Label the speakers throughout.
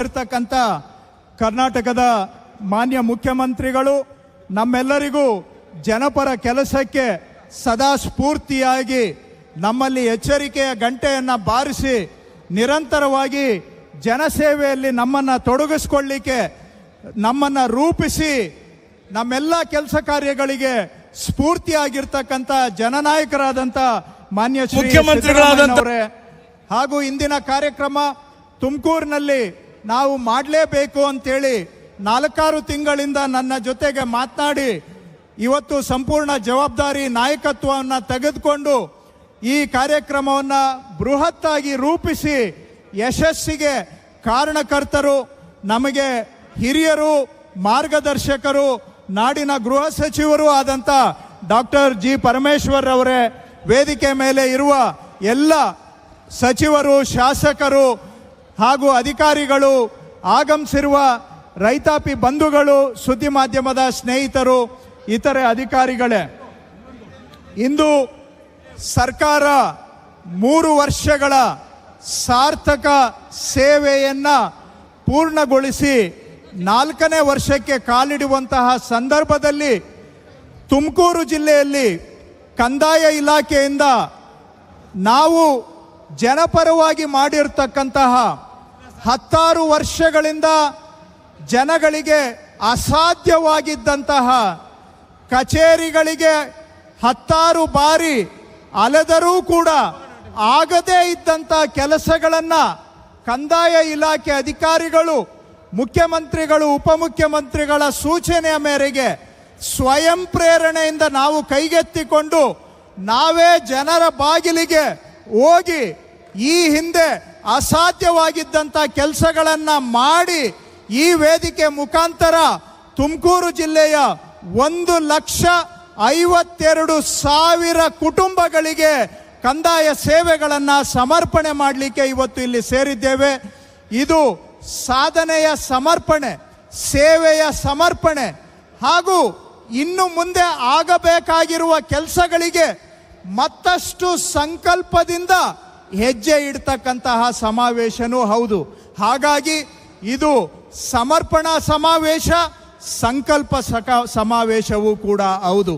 Speaker 1: ಇರ್ತಕ್ಕಂಥ ಕರ್ನಾಟಕದ ಮಾನ್ಯ ಮುಖ್ಯಮಂತ್ರಿಗಳು ನಮ್ಮೆಲ್ಲರಿಗೂ ಜನಪರ ಕೆಲಸಕ್ಕೆ ಸದಾ ಸ್ಫೂರ್ತಿಯಾಗಿ ನಮ್ಮಲ್ಲಿ ಎಚ್ಚರಿಕೆಯ ಗಂಟೆಯನ್ನು ಬಾರಿಸಿ ನಿರಂತರವಾಗಿ ಜನಸೇವೆಯಲ್ಲಿ ನಮ್ಮನ್ನು ತೊಡಗಿಸ್ಕೊಳ್ಳಿಕ್ಕೆ ನಮ್ಮನ್ನು ರೂಪಿಸಿ ನಮ್ಮೆಲ್ಲ ಕೆಲಸ ಕಾರ್ಯಗಳಿಗೆ ಸ್ಫೂರ್ತಿಯಾಗಿರ್ತಕ್ಕಂಥ ಜನನಾಯಕರಾದಂಥ ಮಾನ್ಯ ಮುಖ್ಯಮಂತ್ರಿಗಳಾದವರೇ ಹಾಗೂ ಇಂದಿನ ಕಾರ್ಯಕ್ರಮ ತುಮಕೂರಿನಲ್ಲಿ ನಾವು ಮಾಡಲೇಬೇಕು ಅಂತೇಳಿ 4 ತಿಂಗಳಿಂದ ನನ್ನ ಜೊತೆಗೆ ಮಾತನಾಡಿ ಇವತ್ತು ಸಂಪೂರ್ಣ ಜವಾಬ್ದಾರಿ ನಾಯಕತ್ವವನ್ನು ತೆಗೆದುಕೊಂಡು ಈ ಕಾರ್ಯಕ್ರಮವನ್ನು ಬೃಹತ್ತಾಗಿ ರೂಪಿಸಿ ಯಶಸ್ಸಿಗೆ ಕಾರಣಕರ್ತರು, ನಮಗೆ ಹಿರಿಯರು, ಮಾರ್ಗದರ್ಶಕರು, ನಾಡಿನ ಗೃಹ ಸಚಿವರು ಆದಂಥ ಡಾಕ್ಟರ್ ಜಿ ಪರಮೇಶ್ವರ್ ಅವರೇ, ವೇದಿಕೆ ಮೇಲೆ ಇರುವ ಎಲ್ಲ ಸಚಿವರು, ಶಾಸಕರು ಹಾಗೂ ಅಧಿಕಾರಿಗಳು, ಆಗಮಿಸಿರುವ ರೈತಾಪಿ ಬಂಧುಗಳು, ಸುದ್ದಿ ಮಾಧ್ಯಮದ ಸ್ನೇಹಿತರು, ಇತರೆ ಅಧಿಕಾರಿಗಳೇ, ಇಂದು ಸರ್ಕಾರ 3 ವರ್ಷಗಳ ಸಾರ್ಥಕ ಸೇವೆಯನ್ನು ಪೂರ್ಣಗೊಳಿಸಿ 4ನೇ ವರ್ಷಕ್ಕೆ ಕಾಲಿಡುವಂತಹ ಸಂದರ್ಭದಲ್ಲಿ ತುಮಕೂರು ಜಿಲ್ಲೆಯಲ್ಲಿ ಕಂದಾಯ ಇಲಾಖೆಯಿಂದ ನಾವು ಜನಪರವಾಗಿ ಮಾಡಿರ್ತಕ್ಕಂತಹ 10 ವರ್ಷಗಳಿಂದ ಜನಗಳಿಗೆ ಅಸಾಧ್ಯವಾಗಿದ್ದಂತಹ ಕಚೇರಿಗಳಿಗೆ 10 ಬಾರಿ ಅಲೆದರೂ ಕೂಡ ಆಗದೇ ಇದ್ದಂಥ ಕೆಲಸಗಳನ್ನು ಕಂದಾಯ ಇಲಾಖೆ ಅಧಿಕಾರಿಗಳು, ಮುಖ್ಯಮಂತ್ರಿಗಳು, ಉಪಮುಖ್ಯಮಂತ್ರಿಗಳ ಸೂಚನೆಯ ಮೇರೆಗೆ ಸ್ವಯಂ ಪ್ರೇರಣೆಯಿಂದ ನಾವು ಕೈಗೆತ್ತಿಕೊಂಡು ನಾವೇ ಜನರ ಬಾಗಿಲಿಗೆ ಹೋಗಿ ಈ ಹಿಂದೆ ಅಸಾಧ್ಯವಾಗಿದ್ದಂಥ ಕೆಲಸಗಳನ್ನು ಮಾಡಿ ಈ ವೇದಿಕೆ ಮುಖಾಂತರ ತುಮಕೂರು ಜಿಲ್ಲೆಯ 1,52,000 ಕುಟುಂಬಗಳಿಗೆ ಕಂದಾಯ ಸೇವೆಗಳನ್ನು ಸಮರ್ಪಣೆ ಮಾಡಲಿಕ್ಕೆ ಇವತ್ತು ಇಲ್ಲಿ ಸೇರಿದ್ದೇವೆ. ಇದು ಸಾಧನೆಯ ಸಮರ್ಪಣೆ, ಸೇವೆಯ ಸಮರ್ಪಣೆ ಹಾಗೂ ಇನ್ನು ಮುಂದೆ ಆಗಬೇಕಾಗಿರುವ ಕೆಲಸಗಳಿಗೆ ಮತ್ತಷ್ಟು ಸಂಕಲ್ಪದಿಂದ ಹೆಜ್ಜೆ ಇಡ್ತಕ್ಕಂತಹ ಸಮಾವೇಶನೂ ಹೌದು. ಹಾಗಾಗಿ ಇದು ಸಮರ್ಪಣಾ ಸಮಾವೇಶ, ಸಂಕಲ್ಪ ಸಮಾವೇಶವೂ ಕೂಡ ಹೌದು.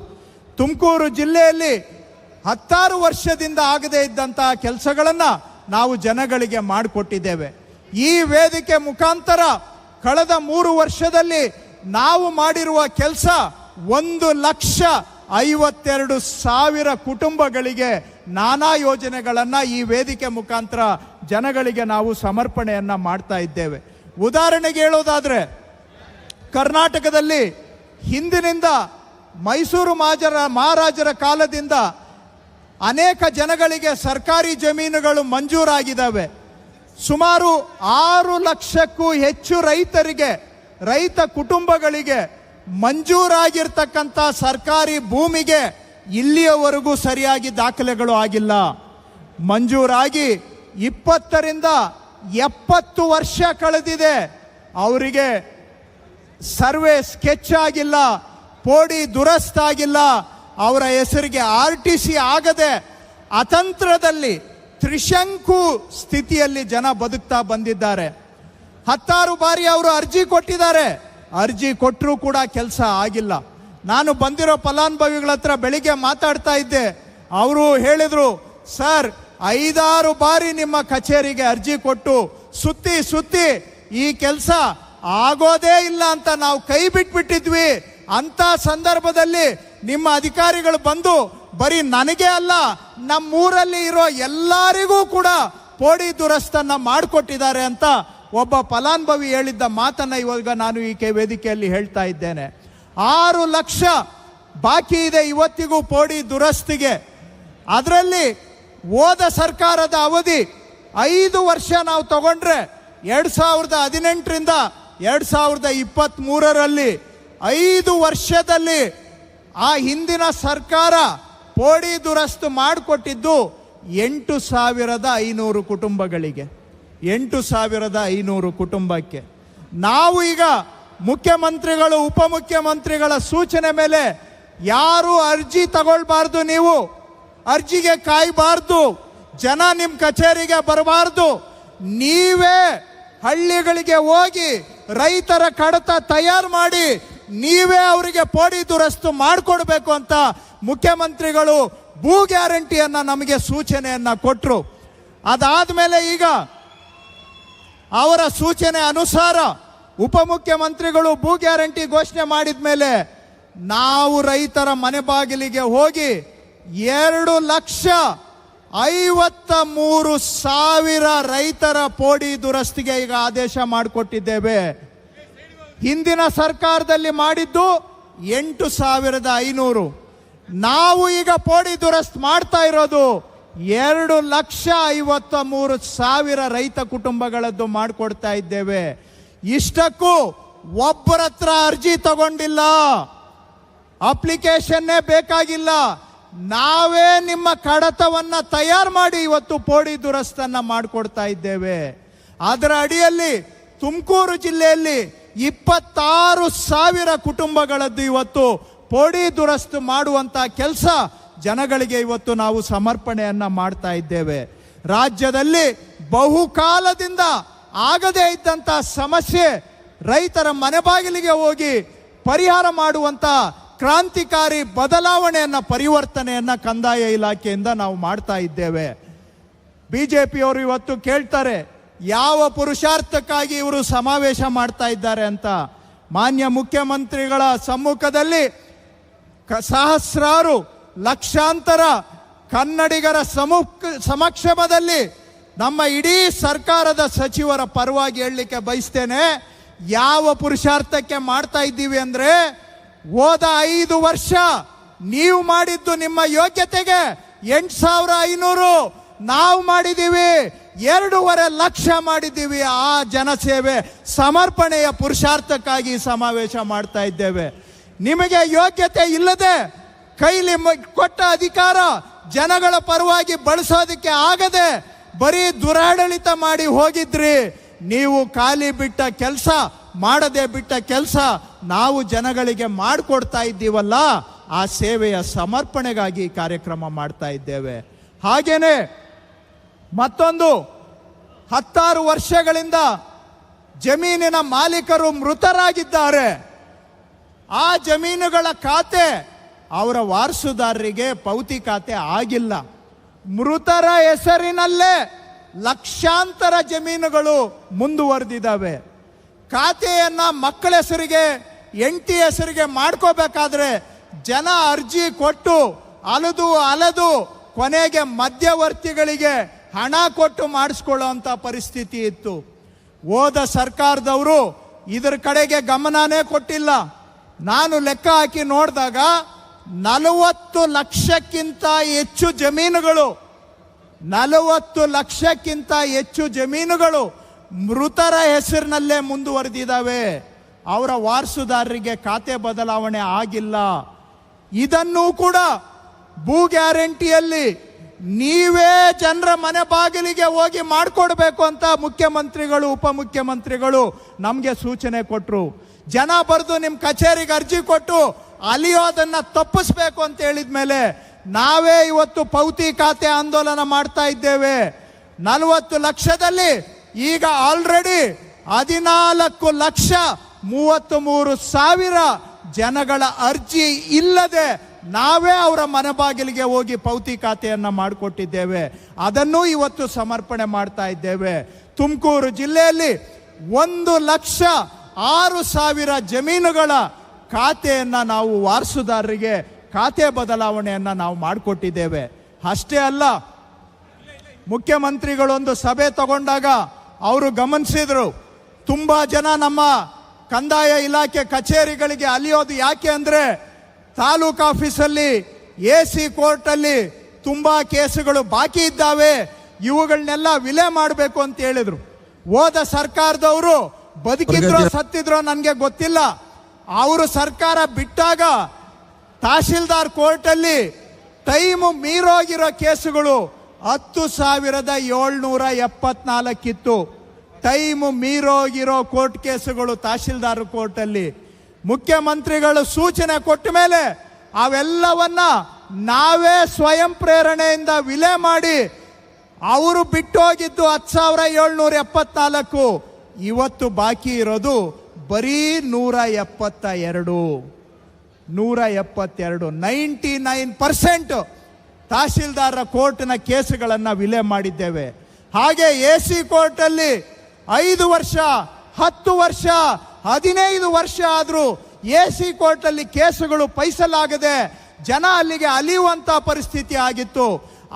Speaker 1: ತುಮಕೂರು ಜಿಲ್ಲೆಯಲ್ಲಿ 10 ವರ್ಷದಿಂದ ಆಗದೇ ಇದ್ದಂತಹ ಕೆಲಸಗಳನ್ನು ನಾವು ಜನಗಳಿಗೆ ಮಾಡಿಕೊಟ್ಟಿದ್ದೇವೆ. ಈ ವೇದಿಕೆ ಮುಖಾಂತರ ಕಳೆದ 3 ವರ್ಷದಲ್ಲಿ ನಾವು ಮಾಡಿರುವ ಕೆಲಸ 1,52,000 ಕುಟುಂಬಗಳಿಗೆ ನಾನಾ ಯೋಜನೆಗಳನ್ನು ಈ ವೇದಿಕೆ ಮುಖಾಂತರ ಜನಗಳಿಗೆ ನಾವು ಸಮರ್ಪಣೆಯನ್ನು ಮಾಡ್ತಾ ಇದ್ದೇವೆ. ಉದಾಹರಣೆಗೆ ಹೇಳೋದಾದರೆ, ಕರ್ನಾಟಕದಲ್ಲಿ ಹಿಂದಿನಿಂದ ಮೈಸೂರು ಮಹಾರಾಜರ ಕಾಲದಿಂದ ಅನೇಕ ಜನಗಳಿಗೆ ಸರ್ಕಾರಿ ಜಮೀನುಗಳು ಮಂಜೂರಾಗಿದ್ದಾವೆ. ಸುಮಾರು 6 ಲಕ್ಷಕ್ಕೂ ಹೆಚ್ಚು ರೈತ ಕುಟುಂಬಗಳಿಗೆ ಮಂಜೂರಾಗಿರ್ತಕ್ಕಂಥ ಸರ್ಕಾರಿ ಭೂಮಿಗೆ ಇಲ್ಲಿಯವರೆಗೂ ಸರಿಯಾಗಿ ದಾಖಲೆಗಳು ಆಗಿಲ್ಲ. ಮಂಜೂರಾಗಿ 20ರಿಂದ 70 ವರ್ಷ ಕಳೆದಿದೆ. ಅವರಿಗೆ ಸರ್ವೆ ಸ್ಕೆಚ್ ಆಗಿಲ್ಲ, ಪೋಡಿ ದುರಸ್ತಾಗಿಲ್ಲ, ಅವರ ಹೆಸರಿಗೆ RTC ಆಗದೆ ಅತಂತ್ರದಲ್ಲಿ ತ್ರಿಶಂಕು ಸ್ಥಿತಿಯಲ್ಲಿ ಜನ ಬದುಕ್ತಾ ಬಂದಿದ್ದಾರೆ. 10 ಬಾರಿ ಅವರು ಅರ್ಜಿ ಕೊಟ್ಟಿದ್ದಾರೆ. ಅರ್ಜಿ ಕೊಟ್ಟರೂ ಕೂಡ ಕೆಲಸ ಆಗಿಲ್ಲ. ನಾನು ಬಂದಿರೋ ಫಲಾನುಭವಿಗಳ ಹತ್ರ ಬೆಳಿಗ್ಗೆ ಮಾತಾಡ್ತಾ ಇದ್ದೆ. ಅವರು ಹೇಳಿದರು, ಸರ್ 5-6 ಬಾರಿ ನಿಮ್ಮ ಕಚೇರಿಗೆ ಅರ್ಜಿ ಕೊಟ್ಟು ಸುತ್ತಿ ಈ ಕೆಲಸ ಆಗೋದೇ ಇಲ್ಲ ಅಂತ ನಾವು ಕೈ ಬಿಟ್ಬಿಟ್ಟಿದ್ವಿ. ಅಂತ ಸಂದರ್ಭದಲ್ಲಿ ನಿಮ್ಮ ಅಧಿಕಾರಿಗಳು ಬಂದು ಬರೀ ನನಗೆ ಅಲ್ಲ, ನಮ್ಮೂರಲ್ಲಿ ಇರೋ ಎಲ್ಲರಿಗೂ ಕೂಡ ಪೋಡಿ ದುರಸ್ತನ್ನ ಮಾಡಿಕೊಟ್ಟಿದ್ದಾರೆ ಅಂತ ಒಬ್ಬ ಫಲಾನುಭವಿ ಹೇಳಿದ್ದ ಮಾತನ್ನ ಇವಾಗ ನಾನು ಈ ವೇದಿಕೆಯಲ್ಲಿ ಹೇಳ್ತಾ ಇದ್ದೇನೆ. 6 ಲಕ್ಷ ಬಾಕಿ ಇದೆ ಇವತ್ತಿಗೂ ಪೋಡಿ ದುರಸ್ತಿಗೆ. ಅದರಲ್ಲಿ ಹೋದ ಸರ್ಕಾರದ ಅವಧಿ 5 ವರ್ಷ ನಾವು ತಗೊಂಡ್ರೆ 2018ರಿಂದ 2023ರಲ್ಲಿ 5 ವರ್ಷದಲ್ಲಿ ಆ ಹಿಂದಿನ ಸರ್ಕಾರ ಪೋಡಿ ದುರಸ್ತು ಮಾಡಿಕೊಟ್ಟಿದ್ದು 8,500 ಕುಟುಂಬಗಳಿಗೆ. 8,500 ಕುಟುಂಬಕ್ಕೆ ನಾವು ಈಗ ಮುಖ್ಯಮಂತ್ರಿಗಳು, ಉಪಮುಖ್ಯಮಂತ್ರಿಗಳ ಸೂಚನೆ ಮೇಲೆ ಯಾರು ಅರ್ಜಿ ತಗೊಳ್ಬಾರ್ದು, ನೀವು ಅರ್ಜಿಗೆ ಕಾಯಬಾರ್ದು, ಜನ ನಿಮ್ಮ ಕಚೇರಿಗೆ ಬರಬಾರ್ದು, ನೀವೇ ಹಳ್ಳಿಗಳಿಗೆ ಹೋಗಿ ರೈತರ ಕಡತ ತಯಾರು ಮಾಡಿ ನೀವೇ ಅವರಿಗೆ ಪೋಡಿ ದುರಸ್ತು ಮಾಡಿಕೊಡ್ಬೇಕು ಅಂತ ಮುಖ್ಯಮಂತ್ರಿಗಳು ಭೂ ಗ್ಯಾರಂಟಿಯನ್ನ ನಮಗೆ ಸೂಚನೆಯನ್ನ ಕೊಟ್ಟರು. ಅದಾದ್ಮೇಲೆ ಈಗ ಅವರ ಸೂಚನೆ ಅನುಸಾರ ಉಪಮುಖ್ಯಮಂತ್ರಿಗಳು ಭೂ ಗ್ಯಾರಂಟಿ ಘೋಷಣೆ ಮಾಡಿದ ಮೇಲೆ ನಾವು ರೈತರ ಮನೆ ಬಾಗಿಲಿಗೆ ಹೋಗಿ 2,53,000 ರೈತರ ಪೋಡಿ ದುರಸ್ತಿಗೆ ಈಗ ಆದೇಶ ಮಾಡಿಕೊಟ್ಟಿದ್ದೇವೆ. ಹಿಂದಿನ ಸರ್ಕಾರದಲ್ಲಿ ಮಾಡಿದ್ದು 8,500. ನಾವು ಈಗ ಪೋಡಿ ದುರಸ್ತ್ ಮಾಡ್ತಾ ಇರೋದು 2,53,000 ರೈತ ಕುಟುಂಬಗಳದ್ದು ಮಾಡಿಕೊಡ್ತಾ ಇದ್ದೇವೆ. ಇಷ್ಟಕ್ಕೂ ಒಬ್ಬರ ಹತ್ರ ಅರ್ಜಿ ತಗೊಂಡಿಲ್ಲ, ಅಪ್ಲಿಕೇಶನ್ನೇ ಬೇಕಾಗಿಲ್ಲ. ನಾವೇ ನಿಮ್ಮ ಕಡತವನ್ನ ತಯಾರು ಮಾಡಿ ಇವತ್ತು ಪೋಡಿ ದುರಸ್ತನ್ನ ಮಾಡಿಕೊಡ್ತಾ ಇದ್ದೇವೆ. ಅದರ ಅಡಿಯಲ್ಲಿ ತುಮಕೂರು ಜಿಲ್ಲೆಯಲ್ಲಿ 26,000 ಕುಟುಂಬಗಳದ್ದು ಇವತ್ತು ಪೋಡಿ ದುರಸ್ತು ಮಾಡುವಂತ ಕೆಲಸ ಜನಗಳಿಗೆ ಇವತ್ತು ನಾವು ಸಮರ್ಪಣೆಯನ್ನ ಮಾಡ್ತಾ ಇದ್ದೇವೆ. ರಾಜ್ಯದಲ್ಲಿ ಬಹುಕಾಲದಿಂದ ಆಗದೇ ಇದ್ದಂತ ಸಮಸ್ಯೆ ರೈತರ ಮನೆ ಬಾಗಿಲಿಗೆ ಹೋಗಿ ಪರಿಹಾರ ಮಾಡುವಂತ ಕ್ರಾಂತಿಕಾರಿ ಬದಲಾವಣೆಯನ್ನ ಪರಿವರ್ತನೆಯನ್ನ ಕಂದಾಯ ಇಲಾಖೆಯಿಂದ ನಾವು ಮಾಡ್ತಾ ಇದ್ದೇವೆ. ಬಿಜೆಪಿಯವರು ಇವತ್ತು ಕೇಳ್ತಾರೆ ಯಾವ ಪುರುಷಾರ್ಥಕ್ಕಾಗಿ ಇವರು ಸಮಾವೇಶ ಮಾಡ್ತಾ ಇದ್ದಾರೆ ಅಂತ. ಮಾನ್ಯ ಮುಖ್ಯಮಂತ್ರಿಗಳ ಸಮ್ಮುಖದಲ್ಲಿ ಸಹಸ್ರಾರು ಲಕ್ಷಾಂತರ ಕನ್ನಡಿಗರ ಸಮಕ್ಷಮದಲ್ಲಿ ನಮ್ಮ ಇಡೀ ಸರ್ಕಾರದ ಸಚಿವರ ಪರವಾಗಿ ಹೇಳಲಿಕ್ಕೆ ಬಯಸ್ತೇನೆ. ಯಾವ ಪುರುಷಾರ್ಥಕ್ಕೆ ಮಾಡ್ತಾ ಇದ್ದೀವಿ ಅಂದ್ರೆ, ಹೋದ 5 ವರ್ಷ ನೀವು ಮಾಡಿದ್ದು ನಿಮ್ಮ ಯೋಗ್ಯತೆಗೆ 8,500, ನಾವು ಮಾಡಿದ್ದೀವಿ 2.5 ಲಕ್ಷ ಮಾಡಿದ್ದೀವಿ. ಆ ಜನಸೇವೆ ಸಮರ್ಪಣೆಯ ಪುರುಷಾರ್ಥಕ್ಕಾಗಿ ಸಮಾವೇಶ ಮಾಡ್ತಾ ಇದ್ದೇವೆ. ನಿಮಗೆ ಯೋಗ್ಯತೆ ಇಲ್ಲದೆ ಕೈಲಿ ಕೊಟ್ಟ ಅಧಿಕಾರ ಜನಗಳ ಪರವಾಗಿ ಬಳಸೋದಕ್ಕೆ ಆಗದೆ ಬರೀ ದುರಾಡಳಿತ ಮಾಡಿ ಹೋಗಿದ್ರಿ. ನೀವು ಖಾಲಿ ಬಿಟ್ಟ ಕೆಲಸ, ಮಾಡದೆ ಬಿಟ್ಟ ಕೆಲಸ ನಾವು ಜನಗಳಿಗೆ ಮಾಡಿಕೊಡ್ತಾ ಇದ್ದೀವಲ್ಲ, ಆ ಸೇವೆಯ ಸಮರ್ಪಣೆಗಾಗಿ ಕಾರ್ಯಕ್ರಮ ಮಾಡ್ತಾ ಇದ್ದೇವೆ. ಹಾಗೇನೆ ಮತ್ತೊಂದು 16 ವರ್ಷಗಳಿಂದ ಜಮೀನಿನ ಮಾಲೀಕರು ಮೃತರಾಗಿದ್ದಾರೆ. ಆ ಜಮೀನುಗಳ ಖಾತೆ ಅವರ ವಾರಸುದಾರರಿಗೆ ಪೌತಿ ಖಾತೆ ಆಗಿಲ್ಲ. ಮೃತರ ಹೆಸರಿನಲ್ಲೇ ಲಕ್ಷಾಂತರ ಜಮೀನುಗಳು ಮುಂದುವರೆದಿದ್ದಾವೆ. ಖಾತೆಯನ್ನ ಮಕ್ಕಳ ಹೆಸರಿಗೆ, ಹೆಂಡತಿ ಹೆಸರಿಗೆ ಮಾಡ್ಕೋಬೇಕಾದ್ರೆ ಜನ ಅರ್ಜಿ ಕೊಟ್ಟು ಅಲದು ಕೊನೆಗೆ ಮಧ್ಯವರ್ತಿಗಳಿಗೆ ಹಣ ಕೊಟ್ಟು ಮಾಡಿಸ್ಕೊಳ್ಳುವಂತ ಪರಿಸ್ಥಿತಿ ಇತ್ತು. ಹೋದ ಸರ್ಕಾರದವರು ಇದರ ಕಡೆಗೆ ಗಮನನೇ ಕೊಟ್ಟಿಲ್ಲ. ನಾನು ಲೆಕ್ಕ ಹಾಕಿ ನೋಡಿದಾಗ 40 ಲಕ್ಷಕ್ಕಿಂತ ಹೆಚ್ಚು ಜಮೀನುಗಳು 40 ಲಕ್ಷಕ್ಕಿಂತ ಹೆಚ್ಚು ಜಮೀನುಗಳು ಮೃತರ ಹೆಸರಿನಲ್ಲೇ ಮುಂದುವರೆದಿದ್ದಾವೆ. ಅವರ ವಾರಸುದಾರರಿಗೆ ಖಾತೆ ಬದಲಾವಣೆ ಆಗಿಲ್ಲ. ಇದನ್ನೂ ಕೂಡ ಭೂ ಗ್ಯಾರಂಟಿಯಲ್ಲಿ ನೀವೇ ಜನರ ಮನೆ ಬಾಗಿಲಿಗೆ ಹೋಗಿ ಮಾಡಿಕೊಡ್ಬೇಕು ಅಂತ ಮುಖ್ಯಮಂತ್ರಿಗಳು, ಉಪಮುಖ್ಯಮಂತ್ರಿಗಳು ನಮಗೆ ಸೂಚನೆ ಕೊಟ್ಟರು. ಜನ ಬರೆದು ನಿಮ್ಮ ಕಚೇರಿಗೆ ಅರ್ಜಿ ಕೊಟ್ಟು ಅಲಿಯೋದನ್ನ ತಪ್ಪಿಸ್ಬೇಕು ಅಂತ ಹೇಳಿದ ಮೇಲೆ ನಾವೇ ಇವತ್ತು ಪೌತಿ ಖಾತೆ ಆಂದೋಲನ ಮಾಡ್ತಾ ಇದ್ದೇವೆ. 40 ಲಕ್ಷದಲ್ಲಿ ಈಗ ಆಲ್ರೆಡಿ 14,33,000 ಜನಗಳ ಅರ್ಜಿ ಇಲ್ಲದೆ ನಾವೇ ಅವರ ಮನೆ ಬಾಗಿಲಿಗೆ ಹೋಗಿ ಪೌತಿ ಖಾತೆಯನ್ನ ಮಾಡಿಕೊಟ್ಟಿದ್ದೇವೆ. ಅದನ್ನೂ ಇವತ್ತು ಸಮರ್ಪಣೆ ಮಾಡ್ತಾ ಇದ್ದೇವೆ. ತುಮಕೂರು ಜಿಲ್ಲೆಯಲ್ಲಿ 1,06,000 ಜಮೀನುಗಳ ಖಾತೆಯನ್ನ ನಾವು ವಾರಸುದಾರರಿಗೆ ಖಾತೆ ಬದಲಾವಣೆಯನ್ನ ನಾವು ಮಾಡಿಕೊಟ್ಟಿದ್ದೇವೆ. ಅಷ್ಟೇ ಅಲ್ಲ, ಮುಖ್ಯಮಂತ್ರಿಗಳೊಂದು ಸಭೆ ತಗೊಂಡಾಗ ಅವರು ಗಮನಿಸಿದ್ರು, ತುಂಬಾ ಜನ ನಮ್ಮ ಕಂದಾಯ ಇಲಾಖೆ ಕಚೇರಿಗಳಿಗೆ ಅಲಿಯೋದು ಯಾಕೆ ಅಂದ್ರೆ ತಾಲೂಕು ಆಫೀಸಲ್ಲಿ AC ಕೋರ್ಟಲ್ಲಿ ತುಂಬಾ ಕೇಸುಗಳು ಬಾಕಿ ಇದ್ದಾವೆ, ಇವುಗಳನ್ನೆಲ್ಲ ವಿಲೆ ಮಾಡಬೇಕು ಅಂತ ಹೇಳಿದ್ರು. ಹೋದ ಸರ್ಕಾರದವರು ಬದುಕಿದ್ರೋ ಸತ್ತಿದ್ರೋ ನನಗೆ ಗೊತ್ತಿಲ್ಲ, ಅವರು ಸರ್ಕಾರ ಬಿಟ್ಟಾಗ ತಹಶೀಲ್ದಾರ್ ಕೋರ್ಟಲ್ಲಿ ಟೈಮು ಮೀರೋಗಿರೋ ಕೇಸುಗಳು 10,774 ಇತ್ತು. ಟೈಮು ಮೀರೋಗಿರೋ ಕೋರ್ಟ್ ಕೇಸುಗಳು ತಹಶೀಲ್ದಾರ್ ಕೋರ್ಟಲ್ಲಿ. ಮುಖ್ಯಮಂತ್ರಿಗಳು ಸೂಚನೆ ಕೊಟ್ಟ ಮೇಲೆ ಅವೆಲ್ಲವನ್ನ ನಾವೇ ಸ್ವಯಂ ಪ್ರೇರಣೆಯಿಂದ ವಿಲೆ ಮಾಡಿ ಅವರು ಬಿಟ್ಟು ಹೋಗಿದ್ದು 10,774, ಇವತ್ತು ಬಾಕಿ ಇರೋದು ಬರೀ 172. 99% ತಹಶೀಲ್ದಾರರ ಕೋರ್ಟ್ನ ಕೇಸುಗಳನ್ನು ವಿಲೆ ಮಾಡಿದ್ದೇವೆ. ಹಾಗೆ AC ಕೋರ್ಟಲ್ಲಿ 5 ವರ್ಷ 10 ವರ್ಷ 15 ವರ್ಷ ಆದರೂ AC ಕೋರ್ಟಲ್ಲಿ ಕೇಸುಗಳು ಫೈಸಲಾಗದೆ ಜನ ಅಲ್ಲಿಗೆ ಅಲಿಯುವಂಥ ಪರಿಸ್ಥಿತಿ ಆಗಿತ್ತು.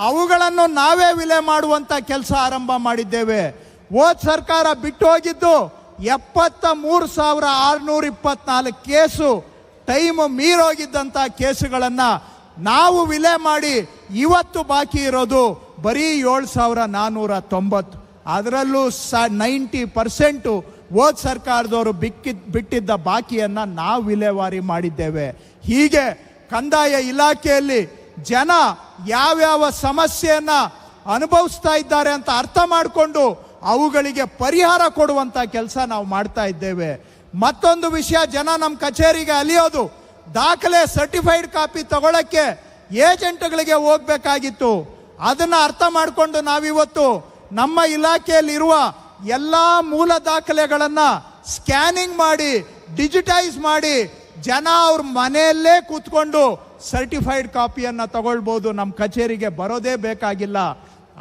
Speaker 1: ಅವುಗಳನ್ನು ನಾವೇ ವಿಲೆ ಮಾಡುವಂಥ ಕೆಲಸ ಆರಂಭ ಮಾಡಿದ್ದೇವೆ. ಹೋದ ಸರ್ಕಾರ ಬಿಟ್ಟು ಹೋಗಿದ್ದು 73,624 ಕೇಸು, ಟೈಮ್ ಮೀರೋಗಿದ್ದಂಥ ಕೇಸುಗಳನ್ನು ನಾವು ವಿಲೆ ಮಾಡಿ ಇವತ್ತು ಬಾಕಿ ಇರೋದು ಬರೀ 7,490. ಅದರಲ್ಲೂ 90% ಹೋದ ಸರ್ಕಾರದವರು ಬಿಟ್ಟಿದ್ದ ಬಾಕಿಯನ್ನು ನಾವು ವಿಲೇವಾರಿ ಮಾಡಿದ್ದೇವೆ. ಹೀಗೆ ಕಂದಾಯ ಇಲಾಖೆಯಲ್ಲಿ ಜನ ಯಾವ್ಯಾವ ಸಮಸ್ಯೆಯನ್ನು ಅನುಭವಿಸ್ತಾ ಇದ್ದಾರೆ ಅಂತ ಅರ್ಥ ಮಾಡಿಕೊಂಡು ಅವುಗಳಿಗೆ ಪರಿಹಾರ ಕೊಡುವಂಥ ಕೆಲಸ ನಾವು ಮಾಡ್ತಾ ಇದ್ದೇವೆ. ಮತ್ತೊಂದು ವಿಷಯ, ಜನ ನಮ್ಮ ಕಚೇರಿಗೆ ಅಲಿಯೋದು, ದಾಖಲೆ ಸರ್ಟಿಫೈಡ್ ಕಾಪಿ ತಗೊಳ್ಳೋಕ್ಕೆ ಏಜೆಂಟ್ಗಳಿಗೆ ಹೋಗ್ಬೇಕಾಗಿತ್ತು. ಅದನ್ನು ಅರ್ಥ ಮಾಡಿಕೊಂಡು ನಾವಿವತ್ತು ನಮ್ಮ ಇಲಾಖೆಯಲ್ಲಿರುವ ಎಲ್ಲ ಮೂಲ ದಾಖಲೆಗಳನ್ನು ಸ್ಕ್ಯಾನಿಂಗ್ ಮಾಡಿ ಡಿಜಿಟೈಸ್ ಮಾಡಿ ಜನ ಅವ್ರ ಮನೆಯಲ್ಲೇ ಕೂತ್ಕೊಂಡು ಸರ್ಟಿಫೈಡ್ ಕಾಪಿಯನ್ನು ತಗೊಳ್ಬೋದು, ನಮ್ಮ ಕಚೇರಿಗೆ ಬರೋದೇ ಬೇಕಾಗಿಲ್ಲ.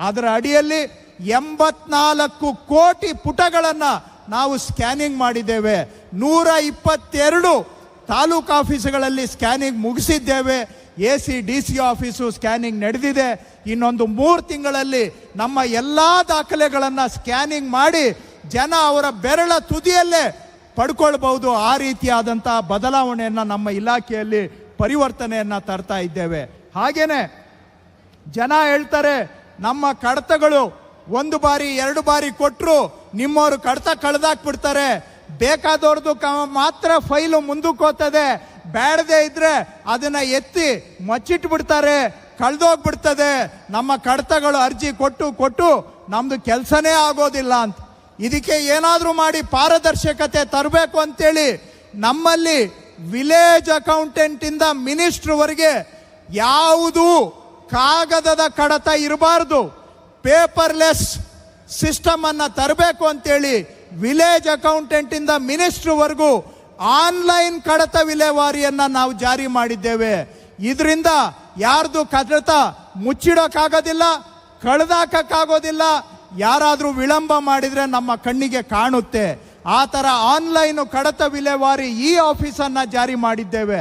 Speaker 1: ಅದರ ಅಡಿಯಲ್ಲಿ 84 ಕೋಟಿ ಪುಟಗಳನ್ನು ನಾವು ಸ್ಕ್ಯಾನಿಂಗ್ ಮಾಡಿದ್ದೇವೆ. 122 ತಾಲೂಕು ಆಫೀಸುಗಳಲ್ಲಿ ಸ್ಕ್ಯಾನಿಂಗ್ ಮುಗಿಸಿದ್ದೇವೆ. AC DC ಆಫೀಸು ಸ್ಕ್ಯಾನಿಂಗ್ ನಡೆದಿದೆ. ಇನ್ನೊಂದು 3 ತಿಂಗಳಲ್ಲಿ ನಮ್ಮ ಎಲ್ಲ ದಾಖಲೆಗಳನ್ನು ಸ್ಕ್ಯಾನಿಂಗ್ ಮಾಡಿ ಜನ ಅವರ ಬೆರಳ ತುದಿಯಲ್ಲೇ ಪಡ್ಕೊಳ್ಬಹುದು. ಆ ರೀತಿಯಾದಂಥ ಬದಲಾವಣೆಯನ್ನು ನಮ್ಮ ಇಲಾಖೆಯಲ್ಲಿ ಪರಿವರ್ತನೆಯನ್ನು ತರ್ತಾ ಇದ್ದೇವೆ. ಹಾಗೇನೆ ಜನ ಹೇಳ್ತಾರೆ, ನಮ್ಮ ಕಡತಗಳು 1 ಬಾರಿ 2 ಬಾರಿ ಕೊಟ್ಟರು ನಿಮ್ಮವರು ಕಡತ ಕಳೆದಾಕ್ಬಿಡ್ತಾರೆ, ಬೇಕಾದವ್ರದ್ದು ಮಾತ್ರ ಫೈಲು ಮುಂದಕ್ಕೆ ಹೋಗ್ತದೆ, ಬೇಡದೇ ಇದ್ರೆ ಅದನ್ನ ಎತ್ತಿ ಮಚ್ಚಿಟ್ಬಿಡ್ತಾರೆ, ಕಳೆದೋಗ್ಬಿಡ್ತದೆ, ನಮ್ಮ ಕಡತಗಳು ಅರ್ಜಿ ಕೊಟ್ಟು ನಮ್ದು ಕೆಲಸನೇ ಆಗೋದಿಲ್ಲ ಅಂತ. ಇದಕ್ಕೆ ಏನಾದರೂ ಮಾಡಿ ಪಾರದರ್ಶಕತೆ ತರಬೇಕು ಅಂತೇಳಿ ನಮ್ಮಲ್ಲಿ ವಿಲೇಜ್ ಅಕೌಂಟೆಂಟ್ ಇಂದ ಮಿನಿಸ್ಟ್ರ್ವರೆಗೆ ಯಾವುದು ಕಾಗದದ ಕಡತ ಇರಬಾರ್ದು, ಪೇಪರ್ಲೆಸ್ ಸಿಸ್ಟಮ್ ಅನ್ನ ತರಬೇಕು ಅಂತೇಳಿ ವಿಲೇಜ್ ಅಕೌಂಟೆಂಟ್ ಇಂದ ಮಿನಿಸ್ಟ್ರ್ವರೆಗೂ ಆನ್ಲೈನ್ ಕಡತ ವಿಲೇವಾರಿಯನ್ನ ನಾವು ಜಾರಿ ಮಾಡಿದ್ದೇವೆ. ಇದರಿಂದ ಯಾರ್ದು ಕಡತ ಮುಚ್ಚಿಡೋಕ್ಕಾಗೋದಿಲ್ಲ, ಕಳೆದಾಕೋದಿಲ್ಲ, ಯಾರಾದರೂ ವಿಳಂಬ ಮಾಡಿದ್ರೆ ನಮ್ಮ ಕಣ್ಣಿಗೆ ಕಾಣುತ್ತೆ. ಆ ಥರ ಆನ್ಲೈನ್ ಕಡತ ವಿಲೇವಾರಿ ಈ ಆಫೀಸನ್ನು ಜಾರಿ ಮಾಡಿದ್ದೇವೆ.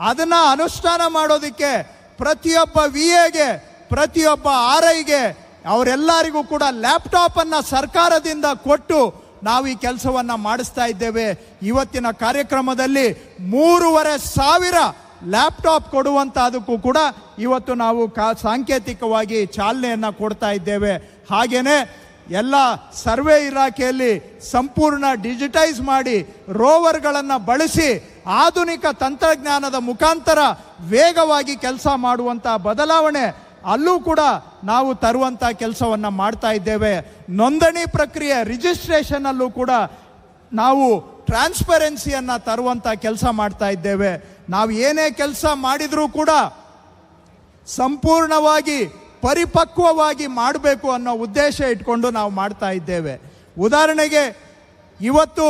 Speaker 1: ಅದನ್ನು ಅನುಷ್ಠಾನ ಮಾಡೋದಕ್ಕೆ ಪ್ರತಿಯೊಬ್ಬ VAಗೆ ಪ್ರತಿಯೊಬ್ಬ RIಗೆ ಅವರೆಲ್ಲರಿಗೂ ಕೂಡ ಲ್ಯಾಪ್ಟಾಪನ್ನು ಸರ್ಕಾರದಿಂದ ಕೊಟ್ಟು ನಾವು ಈ ಕೆಲಸವನ್ನು ಮಾಡಿಸ್ತಾ ಇದ್ದೇವೆ. ಇವತ್ತಿನ ಕಾರ್ಯಕ್ರಮದಲ್ಲಿ 3,500 ಲ್ಯಾಪ್ಟಾಪ್ ಕೊಡುವಂಥದಕ್ಕೂ ಕೂಡ ಇವತ್ತು ನಾವು ಸಾಂಕೇತಿಕವಾಗಿ ಚಾಲನೆಯನ್ನು ಕೊಡ್ತಾ ಇದ್ದೇವೆ. ಹಾಗೇನೆ ಎಲ್ಲ ಸರ್ವೆ ಇಲಾಖೆಯಲ್ಲಿ ಸಂಪೂರ್ಣ ಡಿಜಿಟೈಸ್ ಮಾಡಿ ರೋವರ್ಗಳನ್ನು ಬಳಸಿ ಆಧುನಿಕ ತಂತ್ರಜ್ಞಾನದ ಮುಖಾಂತರ ವೇಗವಾಗಿ ಕೆಲಸ ಮಾಡುವಂಥ ಬದಲಾವಣೆ ಅಲ್ಲೂ ಕೂಡ ನಾವು ತರುವಂಥ ಕೆಲಸವನ್ನು ಮಾಡ್ತಾ ಇದ್ದೇವೆ. ನೋಂದಣಿ ಪ್ರಕ್ರಿಯೆ ರಿಜಿಸ್ಟ್ರೇಷನ್ ಅಲ್ಲೂ ಕೂಡ ನಾವು ಟ್ರಾನ್ಸ್ಪರೆನ್ಸಿಯನ್ನು ತರುವಂಥ ಕೆಲಸ ಮಾಡ್ತಾ ಇದ್ದೇವೆ. ನಾವು ಏನೇ ಕೆಲಸ ಮಾಡಿದರೂ ಕೂಡ ಸಂಪೂರ್ಣವಾಗಿ ಪರಿಪಕ್ವವಾಗಿ ಮಾಡಬೇಕು ಅನ್ನೋ ಉದ್ದೇಶ ಇಟ್ಕೊಂಡು ನಾವು ಮಾಡ್ತಾ ಇದ್ದೇವೆ. ಉದಾಹರಣೆಗೆ ಇವತ್ತು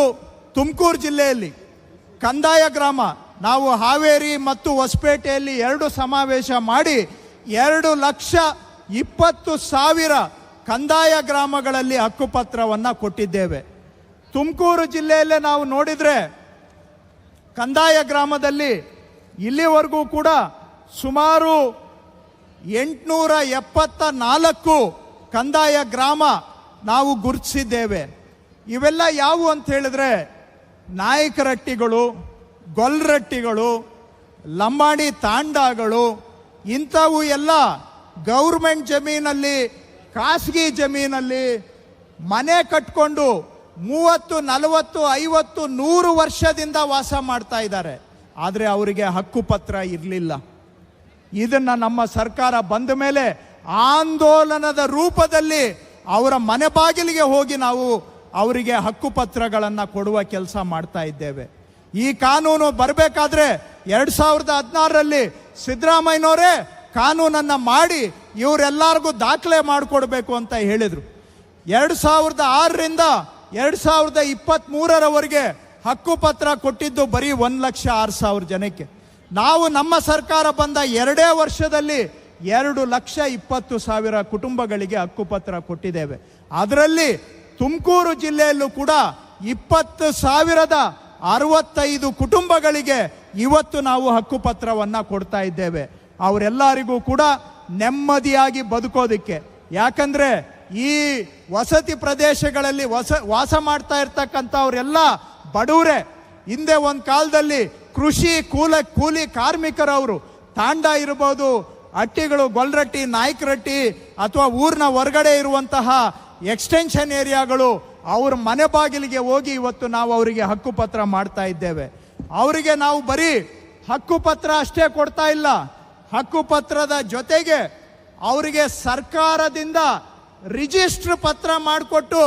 Speaker 1: ತುಮಕೂರು ಜಿಲ್ಲೆಯಲ್ಲಿ ಕಂದಾಯ ಗ್ರಾಮ ನಾವು ಹಾವೇರಿ ಮತ್ತು ಹೊಸಪೇಟೆಯಲ್ಲಿ 2 ಸಮಾವೇಶ ಮಾಡಿ 2,20,000 ಕಂದಾಯ ಗ್ರಾಮಗಳಲ್ಲಿ ಹಕ್ಕುಪತ್ರವನ್ನು ಕೊಟ್ಟಿದ್ದೇವೆ. ತುಮಕೂರು ಜಿಲ್ಲೆಯಲ್ಲೇ ನಾವು ನೋಡಿದರೆ ಕಂದಾಯ ಗ್ರಾಮದಲ್ಲಿ ಇಲ್ಲಿವರೆಗೂ ಕೂಡ ಸುಮಾರು 874 ಕಂದಾಯ ಗ್ರಾಮ ನಾವು ಗುರುತಿಸಿದ್ದೇವೆ. ಇವೆಲ್ಲ ಯಾವುವು ಅಂತ ಹೇಳಿದ್ರೆ ನಾಯಕರಟ್ಟಿಗಳು, ಗೊಲ್ರಟ್ಟಿಗಳು, ಲಂಬಾಣಿ ತಾಂಡಗಳು, ಇಂಥವು ಎಲ್ಲ ಗೌರ್ಮೆಂಟ್ ಜಮೀನಲ್ಲಿ ಖಾಸಗಿ ಜಮೀನಲ್ಲಿ ಮನೆ ಕಟ್ಕೊಂಡು 30, 40, 50, 100 ವರ್ಷದಿಂದ ವಾಸ ಮಾಡ್ತಾ ಇದ್ದಾರೆ. ಆದರೆ ಅವರಿಗೆ ಹಕ್ಕುಪತ್ರ ಇರಲಿಲ್ಲ. ಇದನ್ನು ನಮ್ಮ ಸರ್ಕಾರ ಬಂದ ಮೇಲೆ ಆಂದೋಲನದ ರೂಪದಲ್ಲಿ ಅವರ ಮನೆ ಬಾಗಿಲಿಗೆ ಹೋಗಿ ನಾವು ಅವರಿಗೆ ಹಕ್ಕುಪತ್ರಗಳನ್ನು ಕೊಡುವ ಕೆಲಸ ಮಾಡ್ತಾ ಇದ್ದೇವೆ. ಈ ಕಾನೂನು ಬರಬೇಕಾದ್ರೆ 2016ರಲ್ಲಿ ಸಿದ್ದರಾಮಯ್ಯನವರೇ ಕಾನೂನನ್ನು ಮಾಡಿ ಇವರೆಲ್ಲರಿಗೂ ದಾಖಲೆ ಮಾಡಿಕೊಡ್ಬೇಕು ಅಂತ ಹೇಳಿದರು. 2006ರಿಂದ 2023ರವರೆಗೆ ಹಕ್ಕುಪತ್ರ ಕೊಟ್ಟಿದ್ದು ಬರೀ 1,06,000 ಜನಕ್ಕೆ. ನಾವು ನಮ್ಮ ಸರ್ಕಾರ ಬಂದ 2 ವರ್ಷದಲ್ಲಿ 2,20,000 ಕುಟುಂಬಗಳಿಗೆ ಹಕ್ಕುಪತ್ರ ಕೊಟ್ಟಿದ್ದೇವೆ. ಅದರಲ್ಲಿ ತುಮಕೂರು ಜಿಲ್ಲೆಯಲ್ಲೂ ಕೂಡ 20,065 ಕುಟುಂಬಗಳಿಗೆ ಇವತ್ತು ನಾವು ಹಕ್ಕುಪತ್ರವನ್ನು ಕೊಡ್ತಾ ಇದ್ದೇವೆ. ಅವರೆಲ್ಲರಿಗೂ ಕೂಡ ನೆಮ್ಮದಿಯಾಗಿ ಬದುಕೋದಕ್ಕೆ. ಯಾಕಂದರೆ ಈ ವಸತಿ ಪ್ರದೇಶಗಳಲ್ಲಿ ವಾಸ ಮಾಡ್ತಾ ಇರ್ತಕ್ಕಂಥವರೆಲ್ಲ ಬಡವರೇ. ಹಿಂದೆ ಒಂದು ಕಾಲದಲ್ಲಿ ಕೃಷಿ ಕೂಲಿ ಕಾರ್ಮಿಕರವರು ತಾಂಡ ಇರ್ಬೋದು, ಹಟ್ಟಿಗಳು, ಗೊಲ್ರಟ್ಟಿ, ನಾಯ್ಕರಟ್ಟಿ ಅಥವಾ ಊರಿನ ಹೊರಗಡೆ ಇರುವಂತಹ ಎಕ್ಸ್ಟೆನ್ಷನ್ ಏರಿಯಾಗಳು, ಅವ್ರ ಮನೆ ಬಾಗಿಲಿಗೆ ಹೋಗಿ ಇವತ್ತು ನಾವು ಅವರಿಗೆ ಹಕ್ಕುಪತ್ರ ಮಾಡ್ತಾ ಇದ್ದೇವೆ. ಅವರಿಗೆ ನಾವು ಬರೀ ಹಕ್ಕುಪತ್ರ ಅಷ್ಟೇ ಕೊಡ್ತಾ ಇಲ್ಲ, ಹಕ್ಕುಪತ್ರದ ಜೊತೆಗೆ ಅವರಿಗೆ ಸರ್ಕಾರದಿಂದ ರಿಜಿಸ್ಟರ್ ಪತ್ರ ಮಾಡಿಕೊಟ್ಟು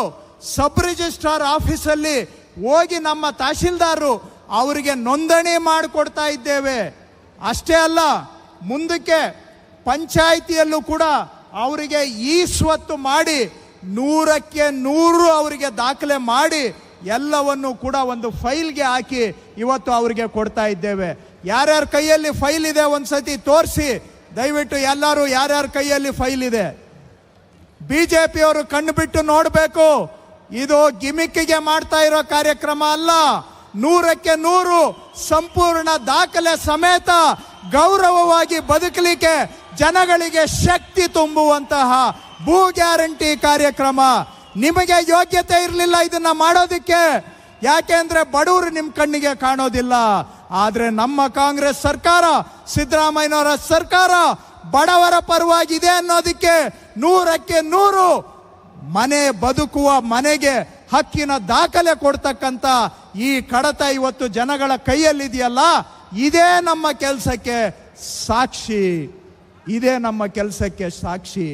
Speaker 1: ಸಬ್ ರಿಜಿಸ್ಟ್ರಾರ್ ಆಫೀಸಲ್ಲಿ ಹೋಗಿ ನಮ್ಮ ತಹಶೀಲ್ದಾರರು ಅವರಿಗೆ ನೋಂದಣಿ ಮಾಡಿಕೊಡ್ತಾ ಇದ್ದೇವೆ. ಅಷ್ಟೇ ಅಲ್ಲ, ಮುಂದಕ್ಕೆ ಪಂಚಾಯಿತಿಯಲ್ಲೂ ಕೂಡ ಅವರಿಗೆ ಈ ಸ್ವತ್ತು ಮಾಡಿ 100ಕ್ಕೆ 100 ಅವರಿಗೆ ದಾಖಲೆ ಮಾಡಿ ಎಲ್ಲವನ್ನು ಕೂಡ ಒಂದು ಫೈಲ್ಗೆ ಹಾಕಿ ಇವತ್ತು ಅವರಿಗೆ ಕೊಡ್ತಾ ಇದ್ದೇವೆ. ಯಾರ್ಯಾರ ಕೈಯಲ್ಲಿ ಫೈಲ್ ಇದೆ ಒಂದ್ಸತಿ ತೋರಿಸಿ ದಯವಿಟ್ಟು ಎಲ್ಲರೂ. ಯಾರ್ಯಾರ ಕೈಯಲ್ಲಿ ಫೈಲ್ ಇದೆ ಬಿಜೆಪಿಯವರು ಕಣ್ಣು ಬಿಟ್ಟು ನೋಡಬೇಕು. ಇದು ಗಿಮಿಕ್ಕಿಗೆ ಮಾಡ್ತಾ ಇರೋ ಕಾರ್ಯಕ್ರಮ ಅಲ್ಲ. 100ಕ್ಕೆ 100 ಸಂಪೂರ್ಣ ದಾಖಲೆ ಸಮೇತ ಗೌರವವಾಗಿ ಬದುಕಲಿಕ್ಕೆ ಜನಗಳಿಗೆ ಶಕ್ತಿ ತುಂಬುವಂತಹ ಭೂ ಗ್ಯಾರಂಟಿ ಕಾರ್ಯಕ್ರಮ. ನಿಮಗೆ ಯೋಗ್ಯತೆ ಇರಲಿಲ್ಲ ಇದನ್ನ ಮಾಡೋದಕ್ಕೆ, ಯಾಕೆಂದ್ರೆ ಬಡವರು ನಿಮ್ಮ ಕಣ್ಣಿಗೆ ಕಾಣೋದಿಲ್ಲ. ಆದರೆ ನಮ್ಮ ಕಾಂಗ್ರೆಸ್ ಸರ್ಕಾರ, ಸಿದ್ದರಾಮಯ್ಯನವರ ಸರ್ಕಾರ ಬಡವರ ಪರವಾಗಿದೆ ಅನ್ನೋದಕ್ಕೆ 100ಕ್ಕೆ 100 ಮನೆ ಬದುಕುವ ಮನೆಗೆ ಹಕ್ಕಿನ ದಾಖಲೆ ಕೊಡ್ತಕ್ಕಂಥ ಈ ಕಡತ ಇವತ್ತು ಜನಗಳ ಕೈಯಲ್ಲಿದೆಯಲ್ಲ, ಇದೇ ನಮ್ಮ ಕೆಲಸಕ್ಕೆ ಸಾಕ್ಷಿ. ಇದೇ ನಮ್ಮ ಕೆಲಸಕ್ಕೆ ಸಾಕ್ಷಿ.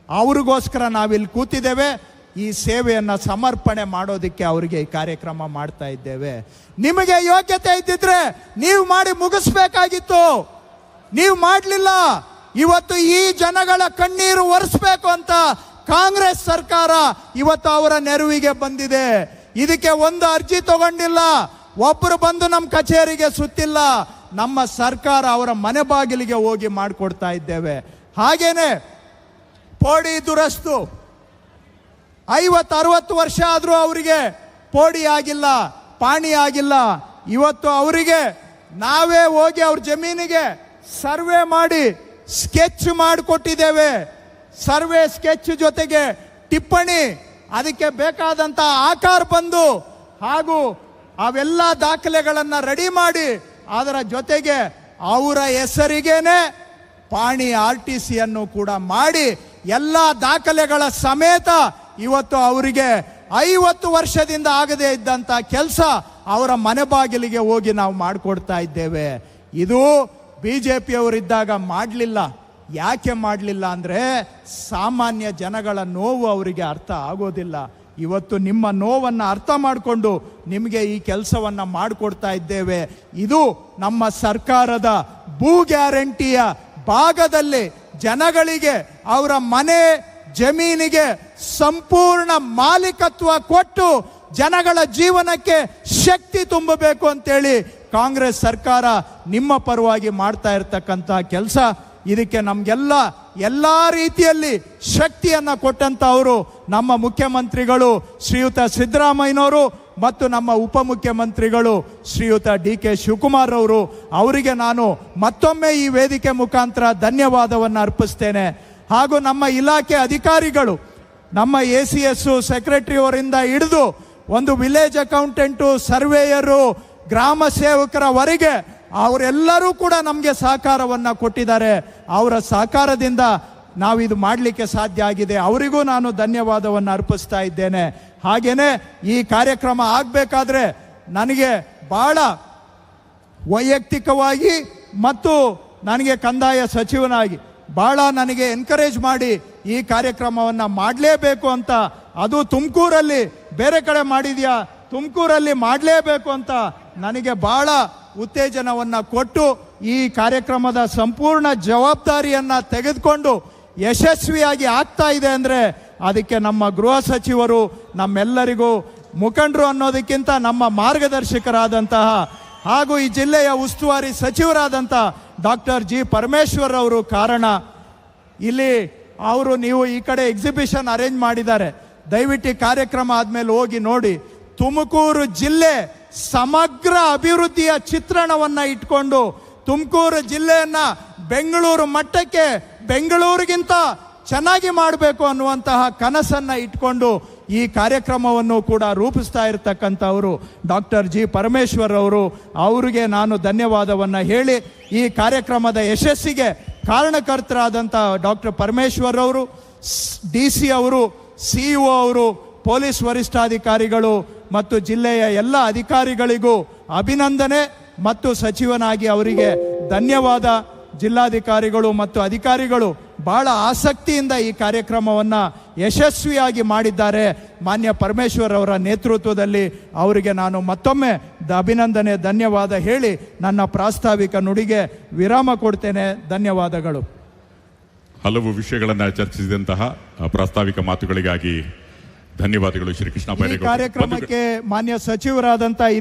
Speaker 1: ಅವ್ರಿಗೋಸ್ಕರ ನಾವಿಲ್ಲಿ ಕೂತಿದ್ದೇವೆ. ಈ ಸೇವೆಯನ್ನು ಸಮರ್ಪಣೆ ಮಾಡೋದಕ್ಕೆ ಅವರಿಗೆ ಈ ಕಾರ್ಯಕ್ರಮ ಮಾಡ್ತಾ ಇದ್ದೇವೆ. ನಿಮಗೆ ಯೋಗ್ಯತೆ ಇದ್ದಿದ್ರೆ ನೀವು ಮಾಡಿ ಮುಗಿಸ್ಬೇಕಾಗಿತ್ತು, ನೀವು ಮಾಡಲಿಲ್ಲ. ಇವತ್ತು ಈ ಜನಗಳ ಕಣ್ಣೀರು ಒರೆಸ್ಬೇಕು ಅಂತ ಕಾಂಗ್ರೆಸ್ ಸರ್ಕಾರ ಇವತ್ತು ಅವರ ನೆರವಿಗೆ ಬಂದಿದೆ. ಇದಕ್ಕೆ ಒಂದು ಅರ್ಜಿ ತಗೊಂಡಿಲ್ಲ, ಒಬ್ಬರು ಬಂದು ನಮ್ಮ ಕಚೇರಿಗೆ ಸುತ್ತಿಲ್ಲ. ನಮ್ಮ ಸರ್ಕಾರ ಅವರ ಮನೆ ಬಾಗಿಲಿಗೆ ಹೋಗಿ ಮಾಡಿಕೊಡ್ತಾ ಇದ್ದೇವೆ. ಹಾಗೇನೆ ಪೋಡಿ ದುರಸ್ತು 50-60 ವರ್ಷ ಆದರೂ ಅವರಿಗೆ ಪೋಡಿ ಆಗಿಲ್ಲ, ಪಾಣಿ ಆಗಿಲ್ಲ. ಇವತ್ತು ಅವರಿಗೆ ನಾವೇ ಹೋಗಿ ಅವ್ರ ಜಮೀನಿಗೆ ಸರ್ವೆ ಮಾಡಿ ಸ್ಕೆಚ್ ಮಾಡಿಕೊಟ್ಟಿದ್ದೇವೆ. ಸರ್ವೆ ಸ್ಕೆಚ್ ಜೊತೆಗೆ ಟಿಪ್ಪಣಿ, ಅದಕ್ಕೆ ಬೇಕಾದಂಥ ಆಕಾರ ಬಂದು ಹಾಗೂ ಅವೆಲ್ಲ ದಾಖಲೆಗಳನ್ನು ರೆಡಿ ಮಾಡಿ ಅದರ ಜೊತೆಗೆ ಅವರ ಹೆಸರಿಗೇನೆ ಪಾಣಿ RTC ಅನ್ನು ಕೂಡ ಮಾಡಿ ಎಲ್ಲ ದಾಖಲೆಗಳ ಸಮೇತ ಇವತ್ತು ಅವರಿಗೆ 50 ವರ್ಷದಿಂದ ಆಗದೇ ಇದ್ದಂಥ ಕೆಲಸ ಅವರ ಮನೆ ಬಾಗಿಲಿಗೆ ಹೋಗಿ ನಾವು ಮಾಡಿಕೊಡ್ತಾ ಇದ್ದೇವೆ. ಇದು BJPಯವರಿದ್ದಾಗ ಮಾಡಲಿಲ್ಲ. ಯಾಕೆ ಮಾಡಲಿಲ್ಲ ಅಂದರೆ ಸಾಮಾನ್ಯ ಜನಗಳ ನೋವು ಅವರಿಗೆ ಅರ್ಥ ಆಗೋದಿಲ್ಲ. ಇವತ್ತು ನಿಮ್ಮ ನೋವನ್ನು ಅರ್ಥ ಮಾಡಿಕೊಂಡು ನಿಮಗೆ ಈ ಕೆಲಸವನ್ನು ಮಾಡಿಕೊಡ್ತಾ ಇದ್ದೇವೆ. ಇದು ನಮ್ಮ ಸರ್ಕಾರದ ಭೂ ಗ್ಯಾರಂಟಿಯ ಭಾಗದಲ್ಲಿ ಜನಗಳಿಗೆ ಅವರ ಮನೆ ಜಮೀನಿಗೆ ಸಂಪೂರ್ಣ ಮಾಲೀಕತ್ವ ಕೊಟ್ಟು ಜನಗಳ ಜೀವನಕ್ಕೆ ಶಕ್ತಿ ತುಂಬಬೇಕು ಅಂತೇಳಿ ಕಾಂಗ್ರೆಸ್ ಸರ್ಕಾರ ನಿಮ್ಮ ಪರವಾಗಿ ಮಾಡ್ತಾ ಇರತಕ್ಕಂಥ ಕೆಲಸ. ಇದಕ್ಕೆ ನಮಗೆಲ್ಲ ಎಲ್ಲ ರೀತಿಯಲ್ಲಿ ಶಕ್ತಿಯನ್ನು ಕೊಟ್ಟಂಥವರು ನಮ್ಮ ಮುಖ್ಯಮಂತ್ರಿಗಳು ಶ್ರೀಯುತ ಸಿದ್ದರಾಮಯ್ಯನವರು ಮತ್ತು ನಮ್ಮ ಉಪಮುಖ್ಯಮಂತ್ರಿಗಳು ಶ್ರೀಯುತ DK ಶಿವಕುಮಾರ್ ಅವರು. ಅವರಿಗೆ ನಾನು ಮತ್ತೊಮ್ಮೆ ಈ ವೇದಿಕೆ ಮುಖಾಂತರ ಧನ್ಯವಾದವನ್ನು ಅರ್ಪಿಸ್ತೇನೆ. ಹಾಗೂ ನಮ್ಮ ಇಲಾಖೆ ಅಧಿಕಾರಿಗಳು, ನಮ್ಮ ACS ಸೆಕ್ರೆಟರಿಯವರಿಂದ ಹಿಡಿದು ಒಂದು ವಿಲೇಜ್ ಅಕೌಂಟೆಂಟು, ಸರ್ವೇಯರು, ಗ್ರಾಮ ಸೇವಕರವರೆಗೆ ಅವರೆಲ್ಲರೂ ಕೂಡ ನಮಗೆ ಸಹಕಾರವನ್ನು ಕೊಟ್ಟಿದ್ದಾರೆ. ಅವರ ಸಹಕಾರದಿಂದ ನಾವಿದು ಮಾಡಲಿಕ್ಕೆ ಸಾಧ್ಯ ಆಗಿದೆ. ಅವರಿಗೂ ನಾನು ಧನ್ಯವಾದವನ್ನು ಅರ್ಪಿಸ್ತಾ ಇದ್ದೇನೆ. ಹಾಗೆಯೇ ಈ ಕಾರ್ಯಕ್ರಮ ಆಗಬೇಕಾದ್ರೆ ನನಗೆ ಭಾಳ ವೈಯಕ್ತಿಕವಾಗಿ ಮತ್ತು ನನಗೆ ಕಂದಾಯ ಸಚಿವನಾಗಿ ಭಾಳ ನನಗೆ ಎನ್ಕರೇಜ್ ಮಾಡಿ ಈ ಕಾರ್ಯಕ್ರಮವನ್ನು ಮಾಡಲೇಬೇಕು ಅಂತ, ಅದು ತುಮಕೂರಲ್ಲಿ, ಬೇರೆ ಕಡೆ ಮಾಡಿದ್ಯಾ, ತುಮಕೂರಲ್ಲಿ ಮಾಡಲೇಬೇಕು ಅಂತ ನನಗೆ ಭಾಳ ಉತ್ತೇಜನವನ್ನು ಕೊಟ್ಟು ಈ ಕಾರ್ಯಕ್ರಮದ ಸಂಪೂರ್ಣ ಜವಾಬ್ದಾರಿಯನ್ನು ತೆಗೆದುಕೊಂಡು ಯಶಸ್ವಿಯಾಗಿ ಆಗ್ತಾ ಇದೆ ಅಂದರೆ ಅದಕ್ಕೆ ನಮ್ಮ ಗೃಹ ಸಚಿವರು ನಮ್ಮೆಲ್ಲರಿಗೂ ಮುಖಂಡರು ಅನ್ನೋದಕ್ಕಿಂತ ನಮ್ಮ ಮಾರ್ಗದರ್ಶಕರಾದಂತಹ ಹಾಗೂ ಈ ಜಿಲ್ಲೆಯ ಉಸ್ತುವಾರಿ ಸಚಿವರಾದಂಥ ಡಾಕ್ಟರ್ ಜಿ ಪರಮೇಶ್ವರ್ ಅವರು ಕಾರಣ. ಇಲ್ಲಿ ಅವರು ನೀವು ಈ ಕಡೆ ಎಕ್ಸಿಬಿಷನ್ ಅರೇಂಜ್ ಮಾಡಿದ್ದಾರೆ, ದಯವಿಟ್ಟು ಈ ಕಾರ್ಯಕ್ರಮ ಆದಮೇಲೆ ಹೋಗಿ ನೋಡಿ. ತುಮಕೂರು ಜಿಲ್ಲೆ ಸಮಗ್ರ ಅಭಿವೃದ್ಧಿಯ ಚಿತ್ರಣವನ್ನು ಇಟ್ಕೊಂಡು ತುಮಕೂರು ಜಿಲ್ಲೆಯನ್ನ ಬೆಂಗಳೂರು ಮಟ್ಟಕ್ಕೆ, ಬೆಂಗಳೂರಿಗಿಂತ ಚೆನ್ನಾಗಿ ಮಾಡಬೇಕು ಅನ್ನುವಂತಹ ಕನಸನ್ನು ಇಟ್ಕೊಂಡು ಈ ಕಾರ್ಯಕ್ರಮವನ್ನು ಕೂಡ ರೂಪಿಸ್ತಾ ಇರತಕ್ಕಂಥವರು ಡಾಕ್ಟರ್ ಜಿ ಪರಮೇಶ್ವರ್ ಅವರು. ಅವರಿಗೆ ನಾನು ಧನ್ಯವಾದವನ್ನು ಹೇಳಿ ಈ ಕಾರ್ಯಕ್ರಮದ ಯಶಸ್ಸಿಗೆ ಕಾರಣಕರ್ತರಾದಂಥ ಡಾಕ್ಟರ್ ಪರಮೇಶ್ವರ್ ಅವರು, DC ಅವರು, CEO ಅವರು, ಪೊಲೀಸ್ ವರಿಷ್ಠಾಧಿಕಾರಿಗಳು ಮತ್ತು ಜಿಲ್ಲೆಯ ಎಲ್ಲ ಅಧಿಕಾರಿಗಳಿಗೂ ಅಭಿನಂದನೆ ಮತ್ತು ಸಚಿವನಾಗಿ ಅವರಿಗೆ ಧನ್ಯವಾದ. ಜಿಲ್ಲಾಧಿಕಾರಿಗಳು ಮತ್ತು ಅಧಿಕಾರಿಗಳು ಬಹಳ ಆಸಕ್ತಿಯಿಂದ ಈ ಕಾರ್ಯಕ್ರಮವನ್ನು ಯಶಸ್ವಿಯಾಗಿ ಮಾಡಿದ್ದಾರೆ. ಮಾನ್ಯ ಪರಮೇಶ್ವರ್ ಅವರ ನೇತೃತ್ವದಲ್ಲಿ ಅವರಿಗೆ ನಾನು ಮತ್ತೊಮ್ಮೆ ಅಭಿನಂದನೆ, ಧನ್ಯವಾದ ಹೇಳಿ ನನ್ನ ಪ್ರಾಸ್ತಾವಿಕ ನುಡಿಗೆ ವಿರಾಮ ಕೊಡ್ತೇನೆ. ಧನ್ಯವಾದಗಳು.
Speaker 2: ಹಲವು ವಿಷಯಗಳನ್ನು ಚರ್ಚಿಸಿದಂತಹ ಪ್ರಾಸ್ತಾವಿಕ ಮಾತುಗಳಿಗಾಗಿ ಧನ್ಯವಾದಗಳು ಶ್ರೀ ಕೃಷ್ಣ ಬೈರೇಗೌಡ.
Speaker 1: ಕಾರ್ಯಕ್ರಮಕ್ಕೆ ಮಾನ್ಯ ಸಚಿವರಾದಂಥ